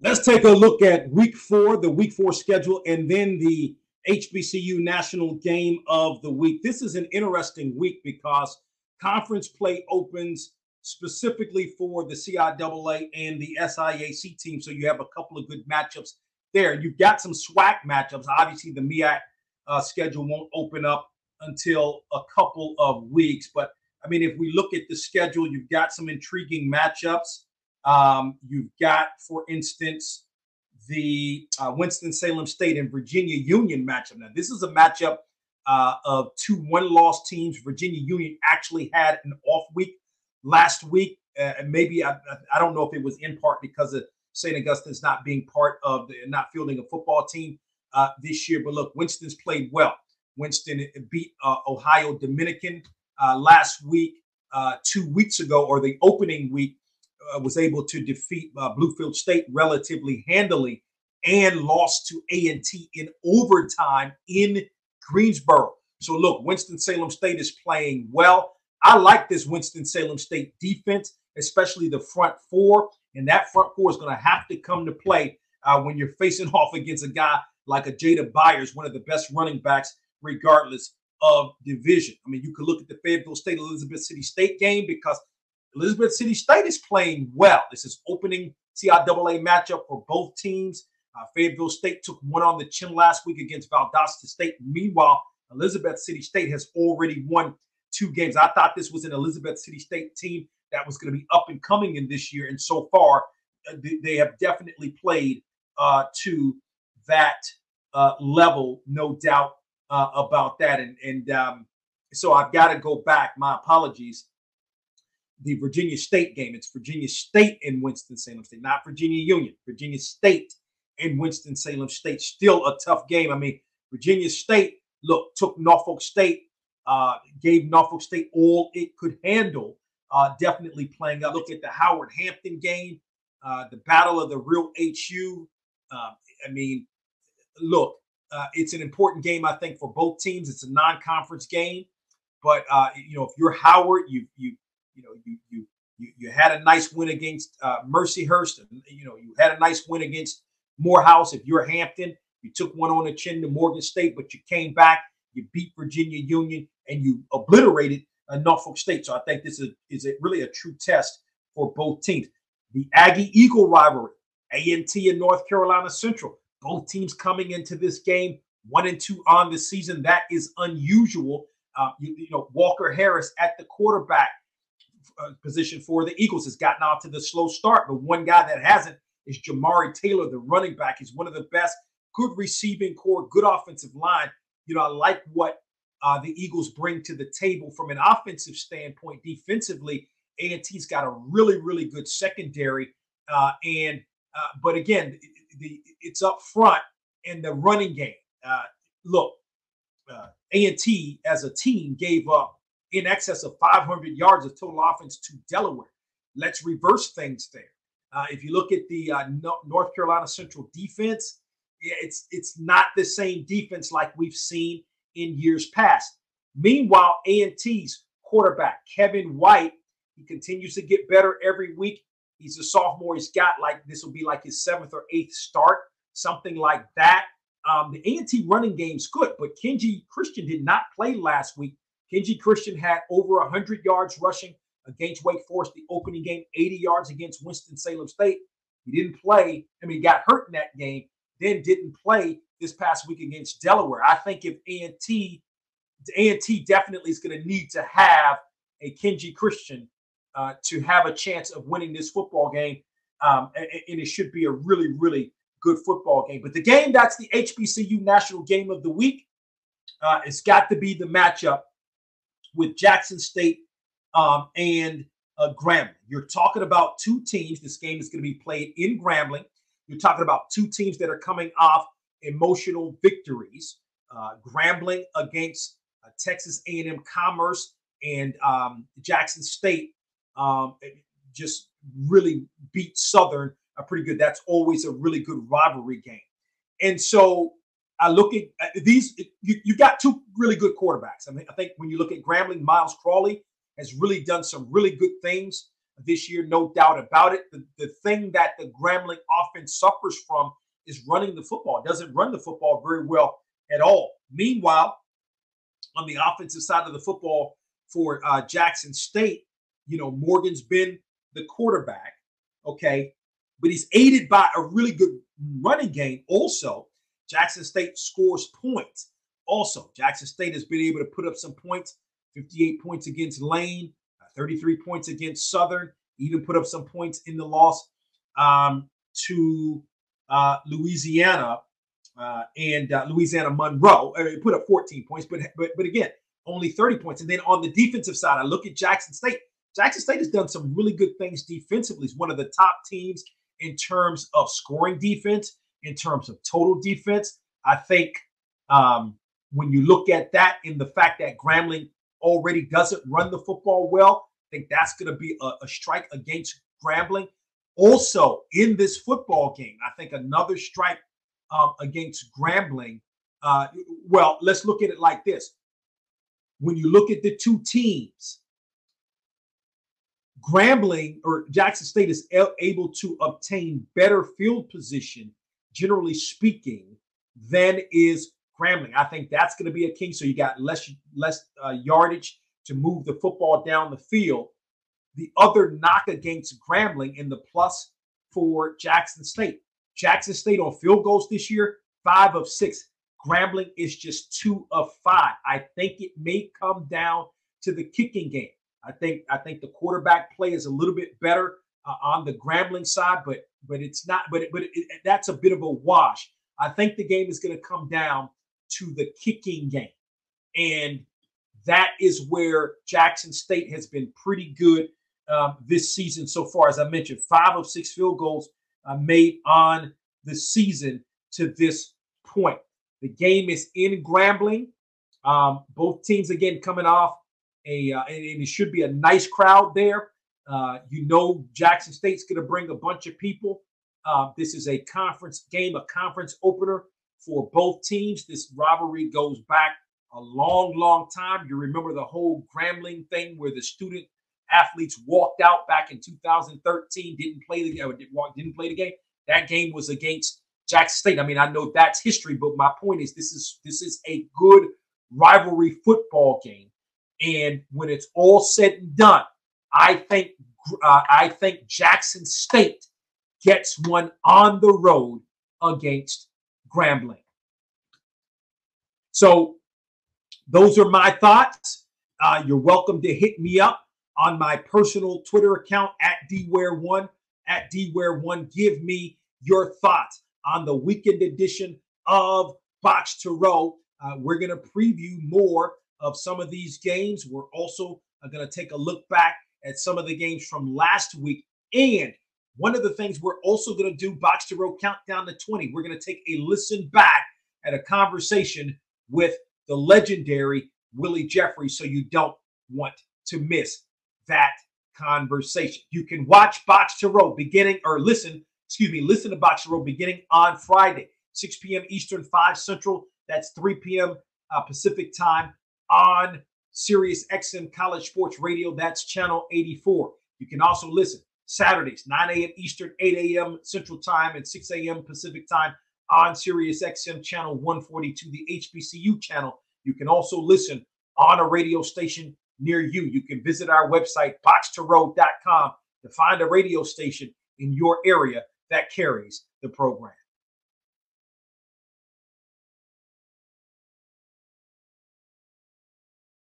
Let's take a look at week 4, the week 4 schedule, and then the HBCU national game of the week. This is an interesting week because conference play opens specifically for the CIAA and the SIAC team. So you have a couple of good matchups there. You've got some SWAC matchups. Obviously, the MEAC schedule won't open up until a couple of weeks. But I mean, if we look at the schedule, you've got some intriguing matchups. You've got, for instance, the Winston-Salem State and Virginia Union matchup. Now, this is a matchup of two one-loss teams. Virginia Union actually had an off week last week. Maybe I don't know if it was in part because of St. Augustine's not being part of not fielding a football team this year. But look, Winston's played well. Winston beat Ohio Dominican last week, 2 weeks ago, or the opening week. Was able to defeat Bluefield State relatively handily and lost to A&T in overtime in Greensboro. So look, Winston-Salem State is playing well. I like this Winston-Salem State defense, especially the front four. And that front four is going to have to come to play when you're facing off against a guy like a Jada Byers, one of the best running backs, regardless of division. I mean, you could look at the Fayetteville State-Elizabeth City State game because Elizabeth City State is playing well. This is opening CIAA matchup for both teams. Fayetteville State took one on the chin last week against Valdosta State. Meanwhile, Elizabeth City State has already won 2 games. I thought this was an Elizabeth City State team that was going to be up and coming in this year. And so far, they have definitely played to that level, no doubt about that. So I've got to go back. My apologies. The Virginia State game. It's Virginia State and Winston-Salem State, not Virginia Union. Virginia State and Winston-Salem State. Still a tough game. I mean, Virginia State, look, took Norfolk State, gave Norfolk State all it could handle, definitely playing up. Look at the Howard-Hampton game, the Battle of the Real HU. I mean, look, it's an important game, I think, for both teams. It's a non-conference game. But, if you're Howard, you had a nice win against Mercyhurst. You had a nice win against Morehouse. If you're Hampton, you took one on the chin to Morgan State, but you came back, you beat Virginia Union, and you obliterated Norfolk State. So I think this is really a true test for both teams. The Aggie-Eagle rivalry, A&T and North Carolina Central. Both teams coming into this game 1-2 on the season. That is unusual. Walker Harris at the quarterback position for the Eagles has gotten off to the slow start, but one guy that hasn't is Jamari Taylor, the running back. He's one of the best, good receiving core, good offensive line. I like what the Eagles bring to the table from an offensive standpoint. Defensively, A&T's got a really, really good secondary, but again, it's up front in the running game. Look, A&T as a team gave up in excess of 500 yards of total offense to Delaware. Let's reverse things there. If you look at the North Carolina Central defense, it's not the same defense like we've seen in years past. Meanwhile, A&T's quarterback, Kevin White, he continues to get better every week. He's a sophomore. He's got this will be like his 7th or 8th start, something like that. The A&T running game's good, but Kenji Christian did not play last week. Kenji Christian had over 100 yards rushing against Wake Forest, the opening game, 80 yards against Winston-Salem State. He didn't play. He got hurt in that game, then didn't play this past week against Delaware. I think if A&T definitely is going to need to have a Kenji Christian to have a chance of winning this football game, and it should be a really, really good football game. But the game that's the HBCU National Game of the Week, it's got to be the matchup with Jackson State and Grambling. You're talking about 2 teams. This game is going to be played in Grambling. You're talking about 2 teams that are coming off emotional victories. Grambling against Texas A&M Commerce, and Jackson State just really beat Southern pretty good. That's always a really good rivalry game. And so I look at these. You got 2 really good quarterbacks. I think when you look at Grambling, Miles Crawley has really done some really good things this year, no doubt about it. The thing that the Grambling offense suffers from is running the football. It doesn't run the football very well at all. Meanwhile, on the offensive side of the football for Jackson State, Morgan's been the quarterback, okay, but he's aided by a really good running game. Also, Jackson State scores points. Also, Jackson State has been able to put up some points, 58 points against Lane, 33 points against Southern, even put up some points in the loss to Louisiana and Louisiana Monroe. I mean, put up 14 points, but again, only 30 points. And then on the defensive side, I look at Jackson State. Jackson State has done some really good things defensively. It's one of the top teams in terms of scoring defense, in terms of total defense. I think when you look at that in the fact that Grambling already doesn't run the football well, I think that's going to be a strike against Grambling. Also, in this football game, I think another strike against Grambling. Well, let's look at it like this. When you look at the two teams, Grambling or Jackson State is able to obtain better field position, generally speaking, than is Grambling. I think that's going to be a key. So you got less yardage to move the football down the field. The other knock against Grambling in the plus for Jackson State. Jackson State on field goals this year, 5 of 6. Grambling is just 2 of 5. I think it may come down to the kicking game. I think the quarterback play is a little bit better on the Grambling side, but it's not. But that's a bit of a wash. I think the game is going to come down to the kicking game, and that is where Jackson State has been pretty good this season so far. As I mentioned, 5 of 6 field goals made on the season to this point. The game is in Grambling. Both teams again coming off and it should be a nice crowd there. Jackson State's going to bring a bunch of people. This is a conference game, a conference opener for both teams. This rivalry goes back a long, long time. You remember the whole Grambling thing where the student athletes walked out back in 2013, didn't play the game. That game was against Jackson State. I mean, I know that's history, but my point is this is a good rivalry football game. And when it's all said and done, I think Jackson State gets one on the road against Grambling. So those are my thoughts. You're welcome to hit me up on my personal Twitter account at DWare1, at DWare1. Give me your thoughts on the weekend edition of Box to Row. We're going to preview more of some of these games. We're also going to take a look back at some of the games from last week. And one of the things we're also going to do, Box to Row Countdown to 20, we're going to take a listen back at a conversation with the legendary Willie Jeffries, so you don't want to miss that conversation. You can watch Box to Row listen to Box to Row beginning on Friday, 6 p.m. Eastern, 5 Central. That's 3 p.m. Pacific time on Sirius XM College Sports Radio. That's channel 84. You can also listen Saturdays, 9 a.m. Eastern, 8 a.m. Central time, and 6 a.m. Pacific time on Sirius XM channel 142, the HBCU channel. You can also listen on a radio station near you. You can visit our website, boxtorow.com, to find a radio station in your area that carries the program.